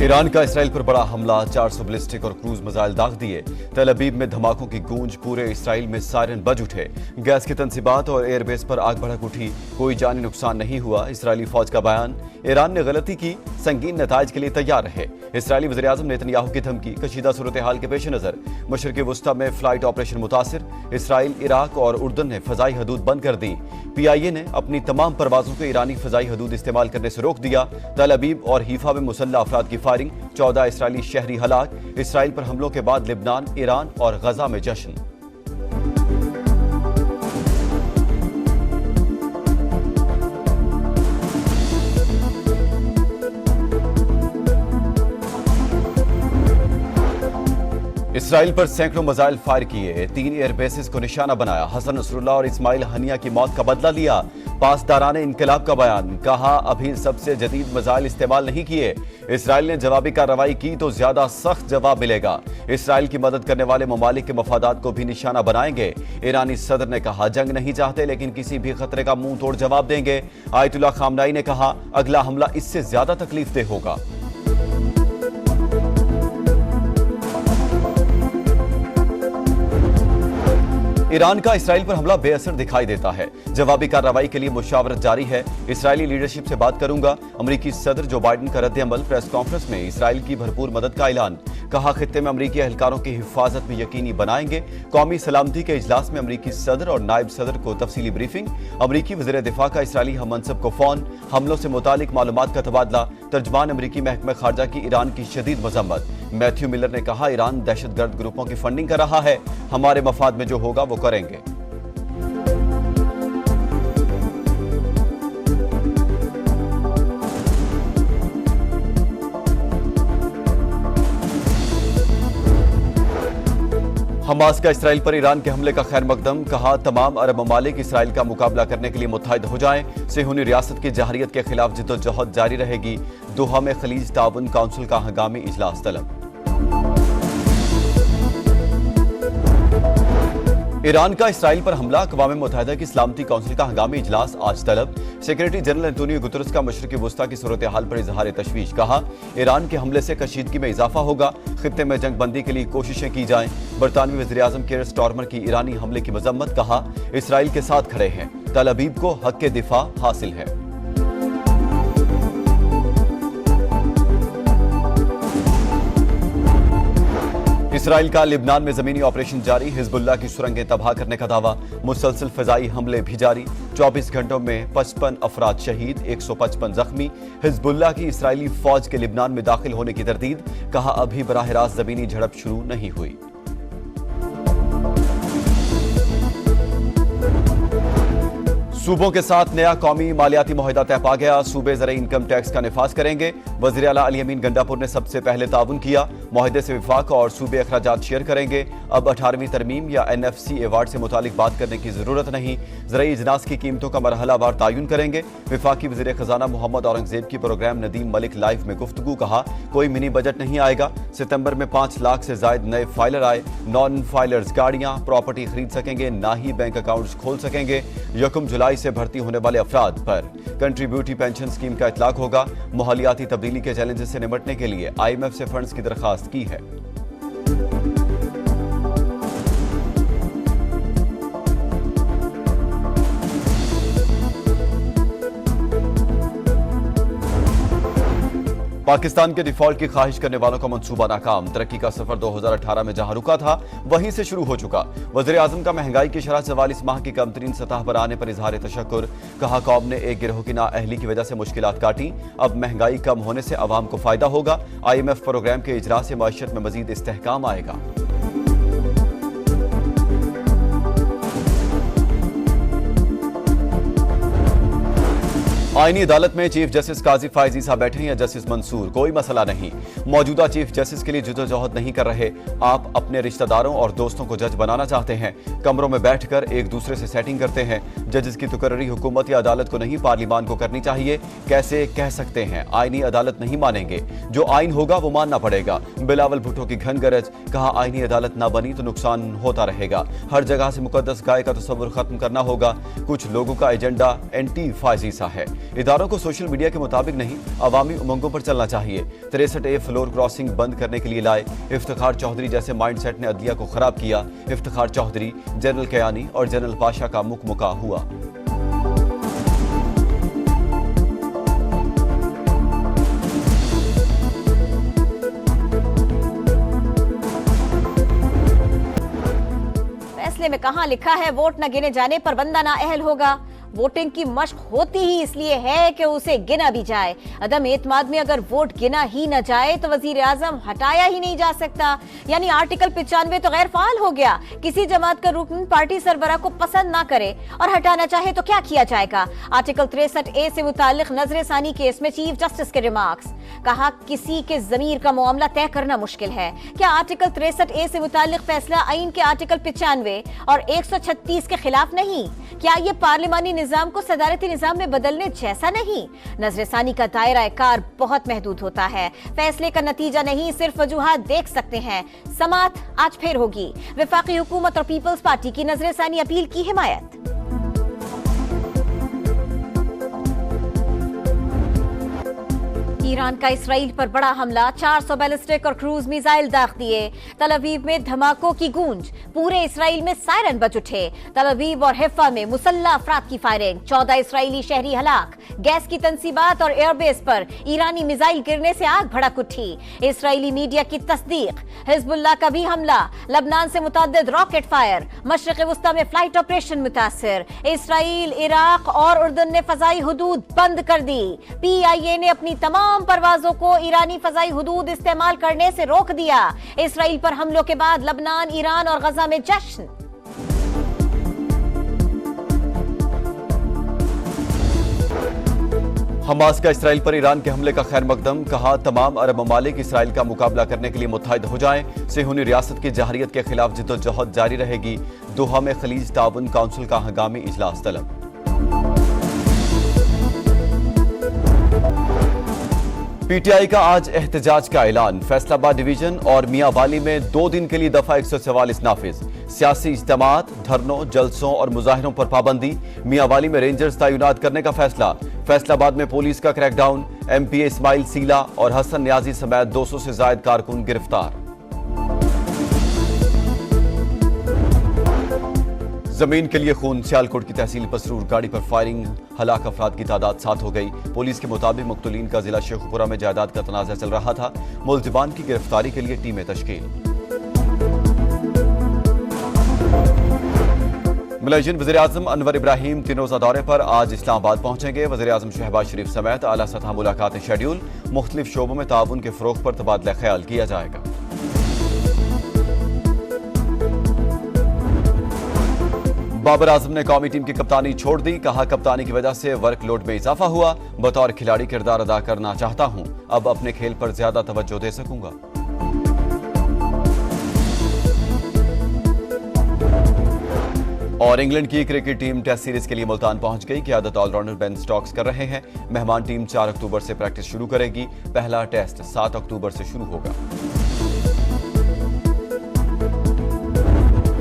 Iran का Israel पर बड़ा हमला, 400 बैलिस्टिक और क्रूज मिसाइल दाग दिए। तल अबीब में धमाकों की गूंज, पूरे इसराइल में सायरन बज उठे। गैस की तनसीबात और एयरबेस पर आग भड़क उठी, कोई जानी नुकसान नहीं हुआ। इसराइली फौज का बयान, ईरान ने गलती की, संगीन नताइज के लिए तैयार रहे। इसराइली वज़ीर-ए-आज़म नेतन्याहू की धमकी, कशीदा सूरत हाल के पेश नजर मशरिक़ वुस्ता में फ्लाइट ऑपरेशन मुतासिर। इसराइल, इराक और उर्दन ने फजाई हदूद बंद कर दी। PIA ने अपनी तमाम परवाजों को ईरानी फजाई हदूद इस्तेमाल करने से रोक दिया। तल अबीब और हीफा में मुसल्लह अफराद की फायरिंग, 14 इसराइली शहरी हलाक। इसराइल पर हमलों के बाद लिबनान, ईरान और गजा में जश्न। इसराइल पर सैकड़ों मिसाइल फायर किए, 3 एयरबेसेस को निशाना बनाया। हसन नसरुल्लाह और इस्माइल हनिया की मौत का बदला लिया। पासदाराने इनकलाब का बयान, कहा अभी सबसे जदीद मिसाइल इस्तेमाल नहीं किए। इसराइल ने जवाबी कार्रवाई की तो ज्यादा सख्त जवाब मिलेगा। इसराइल की मदद करने वाले ममालिक के मफादात को भी निशाना बनाएंगे। ईरानी सदर ने कहा जंग नहीं चाहते लेकिन किसी भी खतरे का मुंह तोड़ जवाब देंगे। आयतुल्लाह खामनाई ने कहा अगला हमला इससे ज्यादा तकलीफदेह होगा। ईरान का इसराइल पर हमला बेअसर दिखाई देता है। जवाबी कार्रवाई के लिए मुशावरत जारी है। इसराइली लीडरशिप से बात करूंगा। अमेरिकी सदर जो बाइडन का रद्द-ए-अमल, प्रेस कॉन्फ्रेंस में इसराइल की भरपूर मदद का ऐलान। कहा खित्ते में अमेरिकी एहलकारों की हिफाजत में यकीनी बनाएंगे। कौमी सलामती के इजलास में अमेरिकी सदर और नायब सदर को तफसीली ब्रीफिंग। अमेरिकी वज़ीर दिफा का इसराइली हम मनसब को फोन। हमलों से मुतालिक मालूमात का तबादला। तर्जमान अमेरिकी महकमा खारजा की ईरान की शदीद मजम्मत। मैथ्यू मिलर ने कहा ईरान दहशतगर्द ग्रुपों की फंडिंग कर रहा है, हमारे मफाद में जो होगा वो करेंगे। हमास का इसराइल पर ईरान के हमले का खैर मकदम। कहा तमाम अरब ममालिक इसराइल का मुकाबला करने के लिए मुत्तहिद हो जाएं। सेहूनी रियासत की जहरियत के खिलाफ जिद्दोजहद जारी रहेगी। दोहा में खलीज ताउन काउंसिल का हंगामी इजलास तलब। ईरान का इसराइल पर हमला, अक़वाम मुत्तहिदा की सलामती काउंसिल का हंगामी इजलास आज तलब। सेक्रेटरी जनरल एंटोनियो गुतरस का मशरिक़ वुस्ता की सूरत हाल पर इजहार तशवीश। कहा ईरान के हमले से कशीदगी में इजाफा होगा, खित्ते में जंग बंदी के लिए कोशिशें की जाएं। बरतानवी वज़ीर-ए-आज़म केयर स्टारमर की ईरानी हमले की मजम्मत। कहा इसराइल के साथ खड़े हैं, तल अबीब को हक के दिफा हासिल है। इसराइल का लिबनान में जमीनी ऑपरेशन जारी। हिजबुल्लाह की सुरंगें तबाह करने का दावा। मुसलसल फजाई हमले भी जारी। 24 घंटों में 55 अफराद शहीद, 155 जख्मी। हिजबुल्लाह की इसराइली फौज के लिबनान में दाखिल होने की तरदीद। कहा अभी बराह रास्त जमीनी झड़प शुरू नहीं हुई। सूबों के साथ नया कौमी मालियाती मुआहदा तय पा गया। सूबे ज़र इनकम टैक्स का निफाज करेंगे। वज़ीर आला अली अमीन गंडापुर ने सबसे पहले ताउन किया। मुआहदे से विफाक और सूबे अखराजात शेयर करेंगे। अब 18वीं तरमीम या NFC अवार्ड से मुतालिक बात करने की जरूरत नहीं। ज़रई इजनास की कीमतों का मरहलावार तयन करेंगे। विफाकी वज़ीर खजाना मोहम्मद औरंगजेब की प्रोग्राम नदीम मलिक लाइव में गुफ्तगू। कहा कोई मिनी बजट नहीं आएगा। सितंबर में 5 लाख से जायद नए फाइलर आए। नॉन फाइलर्स गाड़ियां, प्रॉपर्टी खरीद सकेंगे, ना ही बैंक अकाउंट्स खोल सकेंगे। 1 जुलाई से भर्ती होने वाले अफराद पर कंट्रीब्यूटरी पेंशन स्कीम का इतलाक होगा। माहौलियाती तब्दीली के चैलेंजेस से निपटने के लिए IMF से फंड्स की दरखास्त की है। पाकिस्तान के डिफॉल्ट की ख्वाहिश करने वालों का मंसूबा नाकाम। तरक्की का सफर 2018 में जहां रुका था वहीं से शुरू हो चुका। वज़ीर-ए-आज़म का महंगाई की शरह 44 माह की कम तरीन सतह पर आने पर इजहार तशक्कुर। कहा कौम ने एक गिरोह की नाअहली की वजह से मुश्किलात काटी, अब महंगाई कम होने से अवाम को फायदा होगा। IMF प्रोग्राम के इजरा से मईशत में मजीद इस्तेहकाम आएगा। आईनी अदालत में चीफ जस्टिस काजी फायज ईसा बैठे या जस्टिस मंसूर, कोई मसला नहीं। मौजूदा चीफ जस्टिस के लिए जुदोजहद नहीं कर रहे। आप अपने रिश्तेदारों और दोस्तों को जज बनाना चाहते हैं, कमरों में बैठकर एक दूसरे से सेटिंग करते हैं। जजेस की तुकर्री हुकूमत या अदालत को नहीं, पार्लिमान को करनी चाहिए। कैसे कह सकते हैं आईनी अदालत नहीं मानेंगे? जो आइन होगा वो मानना पड़ेगा। बिलावल भुट्टो की घन गरज। कहा आईनी अदालत ना बनी तो नुकसान होता रहेगा। हर जगह से मुकद्दस गाय का तस्वुर खत्म करना होगा। कुछ लोगों का एजेंडा एंटी फायज ईसा है। इदारों को सोशल मीडिया के मुताबिक नहीं, अवामी उमंगों पर चलना चाहिए। 63A फ्लोर क्रॉसिंग बंद करने के लिए लाए इफ्तिखार चौधरी जैसे माइंडसेट ने अदलिया को खराब किया। इफ्तिखार चौधरी, जनरल कयानी और जनरल पाशा का मुकमुका हुआ। फैसले में कहां लिखा है वोट न गिने जाने पर बंदा ना अहल होगा। वोटिंग की मश्क होती ही इसलिए है कि उसे गिना भी जाए। अदम एतमाद में अगर वोट गिना ही न जाए तो वजीर आजम हटाया ही नहीं जा सकता। यानी आर्टिकल 95 तो गैर फाल हो गया। किसी जमात का रुकन पार्टी सरबराह को पसंद ना करे और हटाना चाहे तो क्या किया जाएगा। आर्टिकल 63A से मुतालिक नजर सानी केस में चीफ जस्टिस के रिमार्क्स। कहा किसी के जमीर का मामला तय करना मुश्किल है। क्या आर्टिकल 63A से मुतालिक फैसला आइन के आर्टिकल 95 और 136 के खिलाफ नहीं? क्या ये पार्लिमानी निजाम को सदारती निजाम में बदलने जैसा नहीं? नजरसानी का दायरा कार बहुत महदूद होता है। फैसले का नतीजा नहीं, सिर्फ वजूहात देख सकते हैं। समात आज फिर होगी। वफाकी हुकूमत और पीपल्स पार्टी की नजरसानी अपील की हिमायत। ईरान का इसराइल पर बड़ा हमला, 400 बैलिस्टिक और क्रूज मिसाइल दाग दिए। तल अवीव में धमाकों की गूंज, पूरे इसराइल में सायरन बज उठे। तल अवीव और हिफा में मुसल्लह अफराद की फायरिंग, 14 इसराइली शहरी हलाक। गैस की तंसीबात और एयरबेस पर ईरानी मिसाइल गिरने से आग भड़क उठी। इसराइली मीडिया की तस्दीक। हिजबुल्लाह का भी हमला, लबनान से मुतअद्दिद रॉकेट फायर। मशरिक़ वुस्ता में फ्लाइट ऑपरेशन मुतासिर। इसराइल, इराक और उर्दन ने फजाई हुदूद बंद कर दी। PIA ने अपनी तमाम परवाजों को ईरानी फजाई हुदूद इस्तेमाल करने से रोक दिया। इसराइल पर हमलों के बाद लबनान, ईरान और गजा में जश्न। हमास का इसराइल पर ईरान के हमले का खैर मकदम। कहा तमाम अरब ममालिक इसराइल का मुकाबला करने के लिए मुत्तहिद हो जाएं। सेहूनी रियासत की जहरियत के खिलाफ जिद्दोजहद जारी रहेगी। दोहा में खलीज ताउन काउंसिल का हंगामी इजलास तलब। PTI का आज एहतजाज का ऐलान। फैसलाबाद डिवीजन और मियां वाली में 2 दिन के लिए दफा 144 नाफिज। सियासी इज्तिमात, धरनों, जलसों और मुजाहिरों पर पाबंदी। मियां वाली में रेंजर्स तैनात करने का फैसला। फैसलाबाद में पुलिस का क्रैकडाउन। MPA इस्माइल सीला और हसन न्याजी समेत 200 से जायद कारकुन गिरफ्तार। जमीन के लिए खून, सियालकोट की तहसील पसरूर गाड़ी पर फायरिंग, हलाक अफराद की तादाद 7 हो गई। पुलिस के मुताबिक मुक्तलीन का जिला शेखुपुरा में जायदाद का तनाज़ा चल रहा था। मुल्जिमान की गिरफ्तारी के लिए टीमें तश्कील। मुलाजिम वज़ीर आज़म अनवर इब्राहिम 3 रोज़ा दौरे पर आज इस्लामाबाद पहुंचेंगे। वज़ीर आज़म शहबाज शरीफ समेत आला सतह मुलाकातें शेड्यूल। मुख्तलिफ शोबों में ताउन के फ़रोग़ पर तबादला ख्याल किया जाएगा। बाबर आजम ने कौमी टीम की कप्तानी छोड़ दी। कहा कप्तानी की वजह से वर्कलोड में इजाफा हुआ। बतौर खिलाड़ी किरदार अदा करना चाहता हूं, अब अपने खेल पर ज्यादा तवज्जो दे सकूंगा। और इंग्लैंड की क्रिकेट टीम टेस्ट सीरीज के लिए मुल्तान पहुंच गई। क़यादत ऑलराउंडर बेन स्टोक्स कर रहे हैं। मेहमान टीम 4 अक्टूबर से प्रैक्टिस शुरू करेगी। पहला टेस्ट 7 अक्टूबर से शुरू होगा।